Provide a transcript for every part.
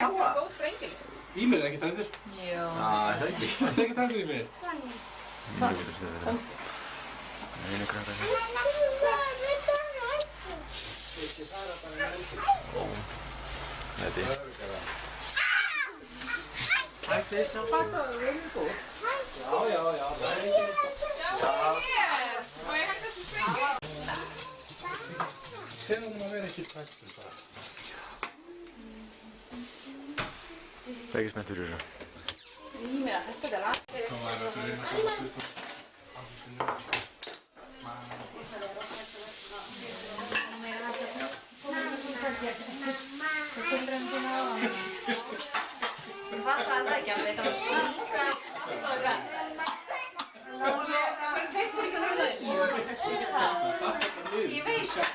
Góð sprenging. Ímir er ekkert hræddur. Já. Það ekki. Þetta er ekkert hræddur Ímir. Einu krakkar hér. Þetta er. Þetta er svo fætt að það er góð. Já. Má ég henda þessu sprenging? Segðu hún að vera ekki hræddur bara. Það er ekki spennt fyrir þessu. Mira, espérala. Ég fattar það ekki alveg, þetta var spurninga. Ég veit það.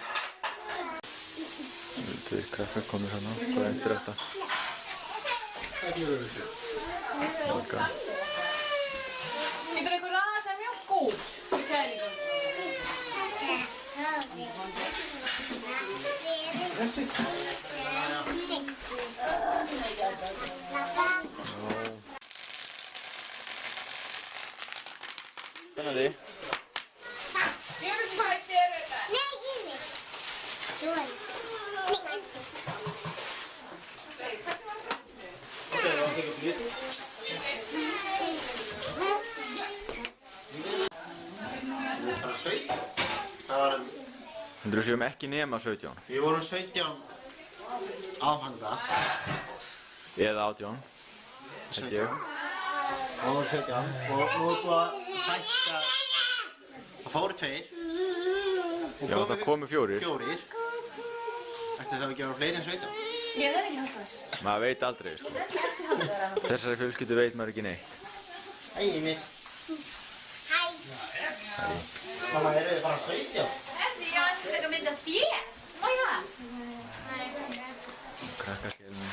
Tveir krakkar komið hérna, hvað eftir þetta? Hvað gefur við þessu? Marga. Fick du dekorera sen mjölkkort? Þessi? Spennandi. Heldur þú séum ekki nema 17? Við vorum 17 áhanda. Eða 18. 17. Við vorum 17 og nú er búið að hætta. Það fóru 2. Já, það komu 4. 4. Ætti það ekki að vera fleiri en 17? Ég er ekki haldur. Maður veit aldrei, sko. Þessari fjölskyldu veit maður ekki neitt. Hæ, Ímir. Hæ. Mamma, erum við bara 17? Jag försöker mynda spjäll. Vad gör han? Krakkaskélmi.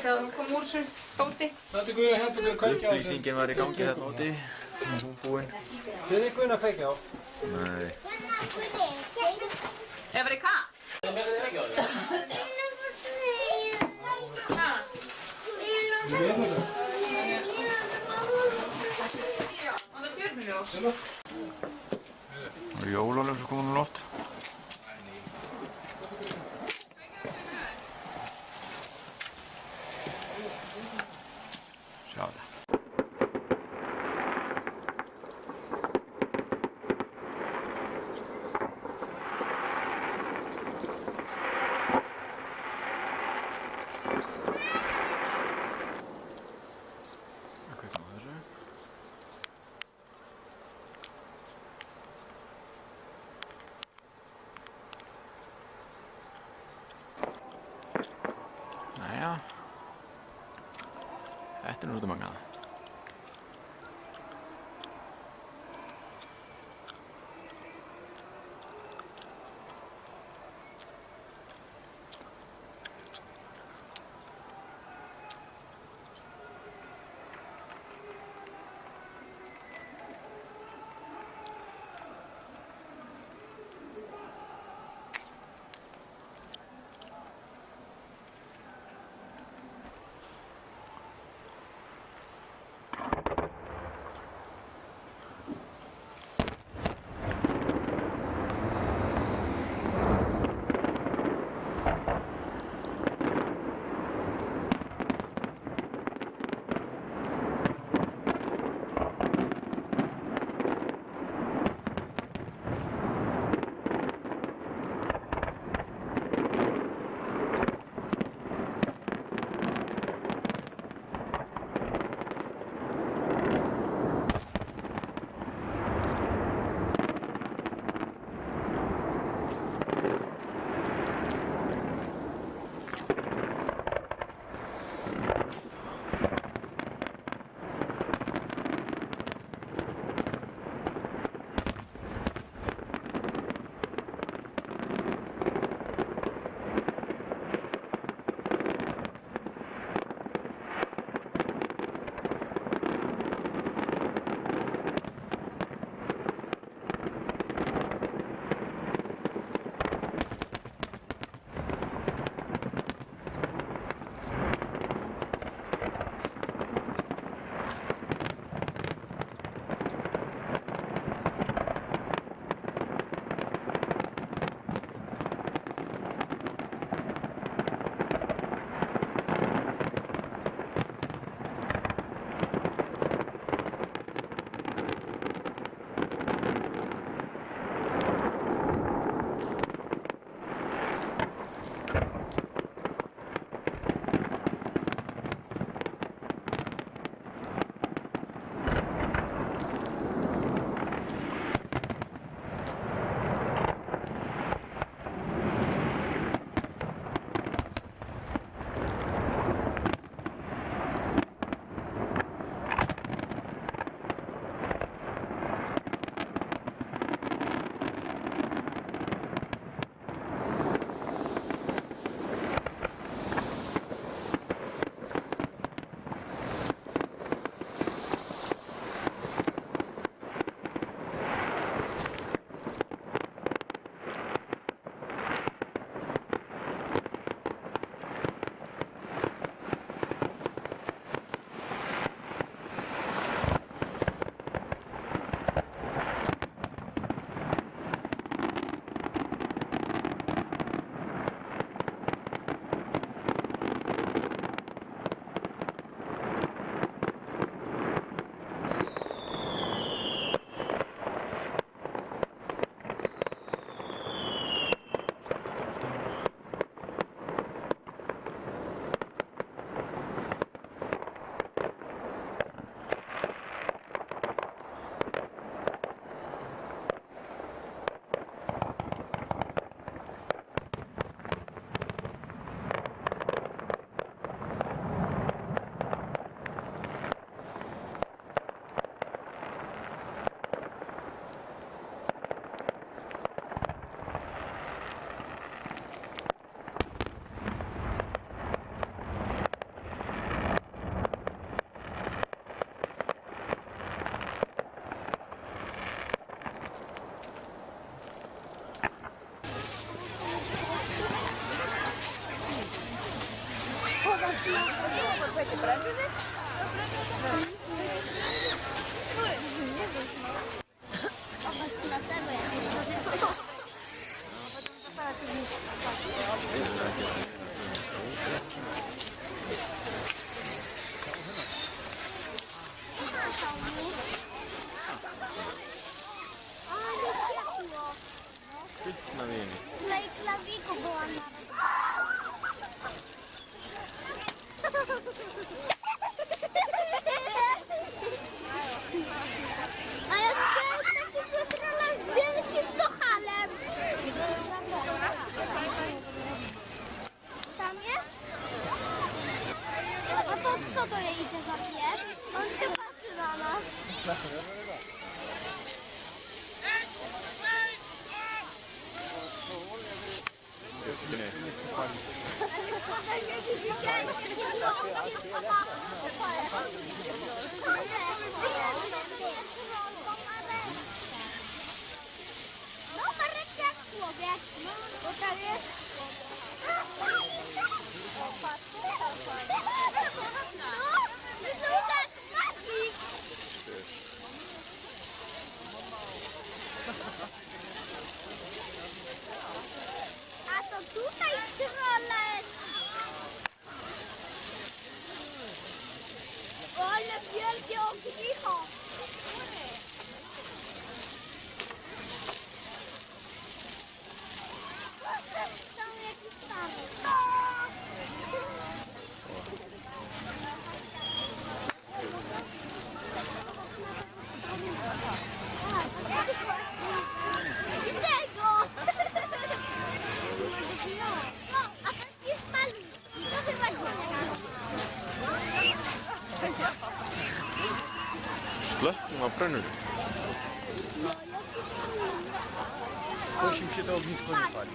Það kom úr svo tóti. Þetta er Guðna hendur að kveikja á þessu. Upplýsingin var í gangi þarna úti. Hún búinn. Þetta er Guðna að kveikja á. Nei. Är det kallt? Það er jólalöf sem komur nú loft. Sjá það. Næja, þetta er nú út magnað. Na mieli. Klej klawiku była na... A ja chciałam taki kontroler z wielkim dochalem. Tam jest? A to co to idzie za pies? On się patrzy na nas. Nie. No, Marek jak człowiek. Bo tam jest... No, to są tak taki. A to tutaj trolet. Ale wielkie ognicho. Tam jakiś stary. Widzę go. No, a taki jest malutki. To chyba nie. Szkle? Ma prężny. Ktoś im się to ognisko nie pali.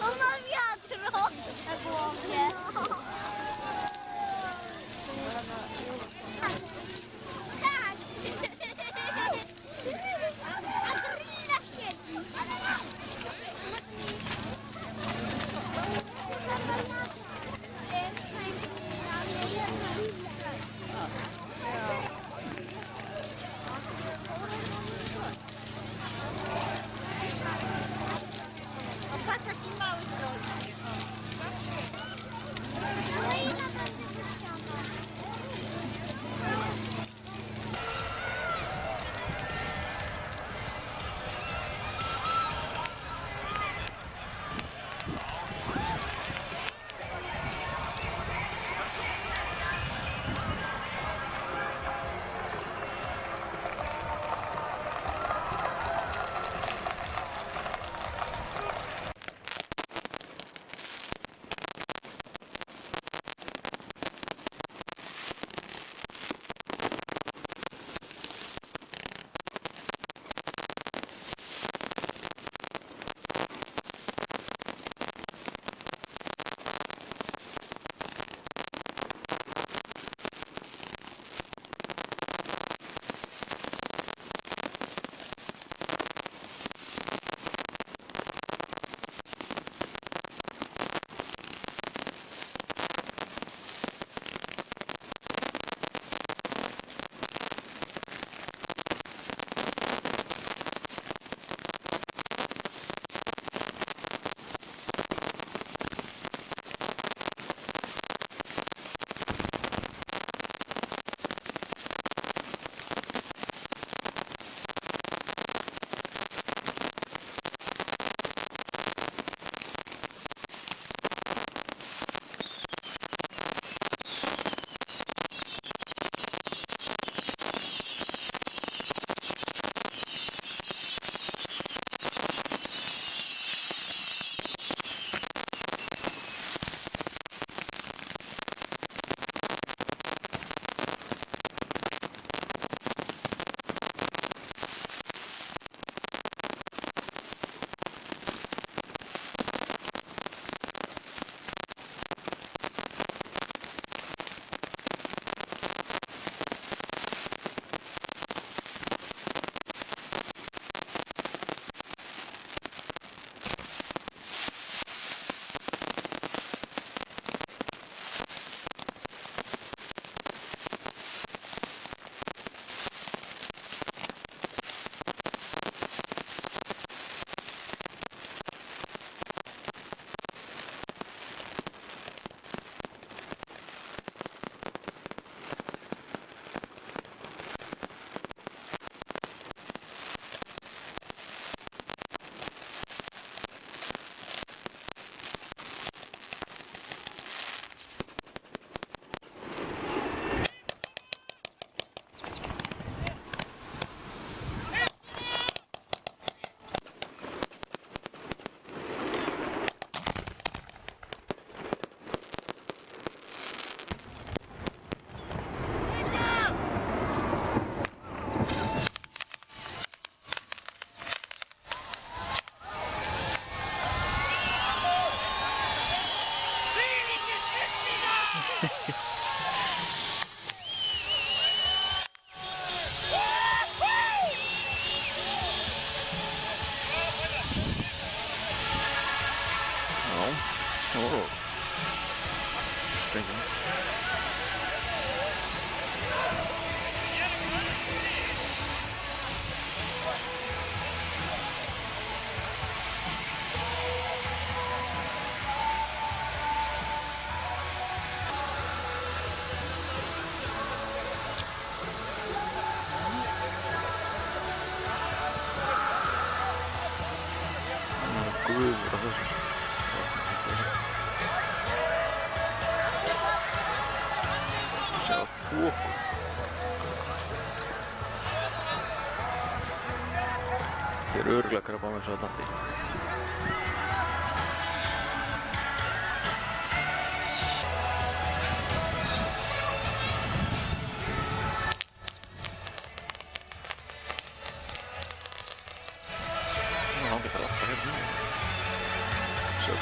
On ma wiatro na głowie. Tak. Oo. Sprenging. Kuivura tässä. Se on fuoco. Det rörliga krabban så att det. No, onkin pelata hyvin. Se on